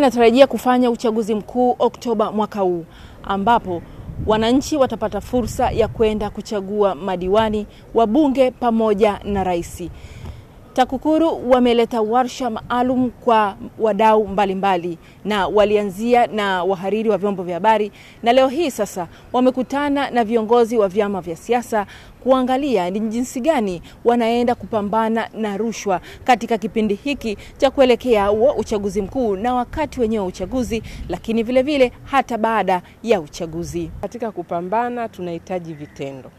Natarajia kufanya uchaguzi mkuu Oktoba mwaka huu, ambapo wananchi watapata fursa ya kwenda kuchagua madiwani, wabunge pamoja na rais. TAKUKURU wameleta warsha maalum kwa wadau mbalimbali, na walianzia na wahariri wa vyombo vya habari, na leo hii sasa wamekutana na viongozi wa vyama vya siasa kuangalia ni jinsi gani wanaenda kupambana na rushwa katika kipindi hiki cha kuelekea uchaguzi mkuu na wakati wenyewe wa uchaguzi, lakini vile vile hata baada ya uchaguzi. Katika kupambana tunahitaji vitendo,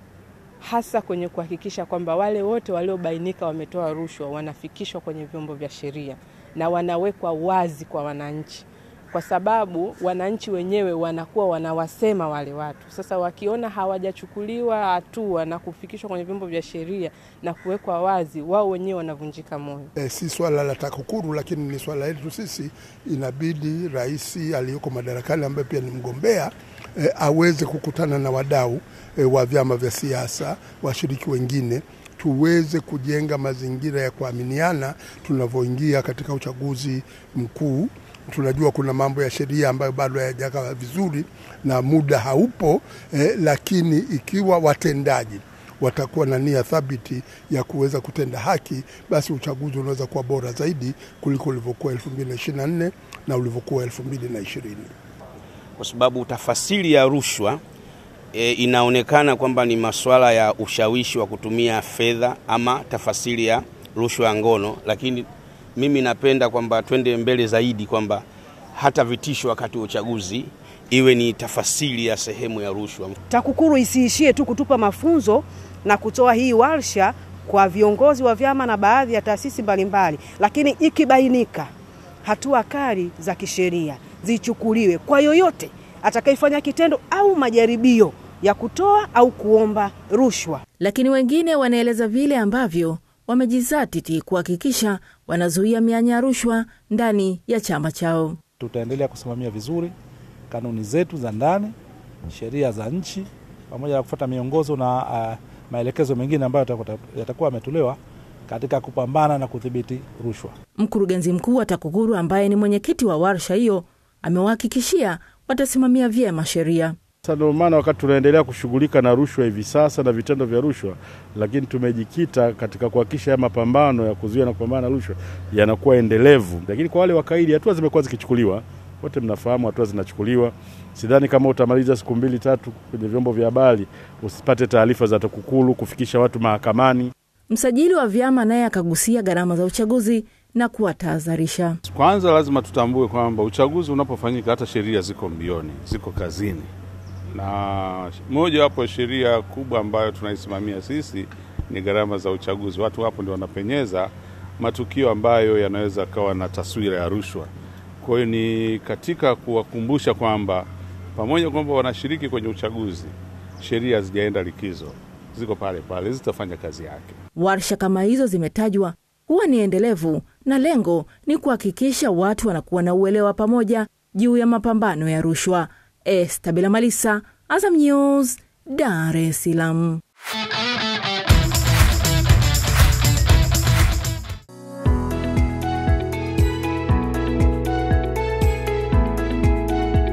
hasa kwenye kuhakikisha kwamba wale wote waliobainika wametoa rushwa wanafikishwa kwenye vyombo vya sheria na wanawekwa wazi kwa wananchi, kwa sababu wananchi wenyewe wanakuwa wanawasema wale watu. Sasa wakiona hawajachukuliwa hatua na kufikishwa kwenye vyombo vya sheria na kuwekwa wazi, wao wenyewe wanavunjika moyo. Si swala la TAKUKURU, lakini ni swala letu sisi. Inabidi rais aliyoko madarakani ambaye pia ni mgombea aweze kukutana na wadau wa vyama vya siasa, washiriki wengine, tuweze kujenga mazingira ya kuaminiana tunavyoingia katika uchaguzi mkuu. Tunajua kuna mambo ya sheria ambayo bado hayajakaa vizuri na muda haupo, lakini ikiwa watendaji watakuwa na nia thabiti ya kuweza kutenda haki, basi uchaguzi unaweza kuwa bora zaidi kuliko ulivyokuwa 2024 na ulivyokuwa 2020. Kwa sababu tafasiri ya rushwa inaonekana kwamba ni masuala ya ushawishi wa kutumia fedha ama tafasiri ya rushwa ya ngono, lakini mimi napenda kwamba twende mbele zaidi, kwamba hata vitisho wakati wa uchaguzi iwe ni tafasiri ya sehemu ya rushwa. TAKUKURU isiishie tu kutupa mafunzo na kutoa hii warsha kwa viongozi wa vyama na baadhi ya taasisi mbalimbali, lakini ikibainika hatua kali za kisheria zichukuliwe kwa yoyote atakayefanya kitendo au majaribio ya kutoa au kuomba rushwa. Lakini wengine wanaeleza vile ambavyo wamejizatiti kuhakikisha wanazuia mianya ya rushwa ndani ya chama chao. Tutaendelea kusimamia vizuri kanuni zetu za ndani, sheria za nchi, pamoja na kufuata miongozo na maelekezo mengine ambayo yatakuwa yametolewa katika kupambana na kudhibiti rushwa. Mkurugenzi mkuu wa TAKUKURU ambaye ni mwenyekiti wa warsha hiyo amewahakikishia watasimamia vyema sheria. Ndio maana wakati tunaendelea kushughulika na rushwa hivi sasa na vitendo vya rushwa, lakini tumejikita katika kuhakikisha ya mapambano ya kuzuia na kupambana na rushwa yanakuwa endelevu. Lakini kwa wale wakaidi, hatua zimekuwa zikichukuliwa. Wote mnafahamu hatua zinachukuliwa. Sidhani kama utamaliza siku 2-3 kwenye vyombo vya habari usipate taarifa za TAKUKURU kufikisha watu mahakamani. Msajili wa vyama naye akagusia gharama za uchaguzi na kuwatahadharisha. Kwanza lazima tutambue kwamba uchaguzi unapofanyika hata sheria ziko mbioni, ziko kazini. Na moja wapo sheria kubwa ambayo tunaisimamia sisi ni gharama za uchaguzi. Watu hapo ndio wanapenyeza matukio ambayo yanaweza kawa na taswira ya rushwa. Kwa hiyo ni katika kuwakumbusha kwamba pamoja kwamba wanashiriki kwenye uchaguzi, sheria hazijaenda likizo, ziko pale pale, zitafanya kazi yake. Warsha kama hizo zimetajwa kuwa ni endelevu, na lengo ni kuhakikisha watu wanakuwa na uelewa pamoja juu ya mapambano ya rushwa. Estabela Malisa, Azam News, Dar es Salaam.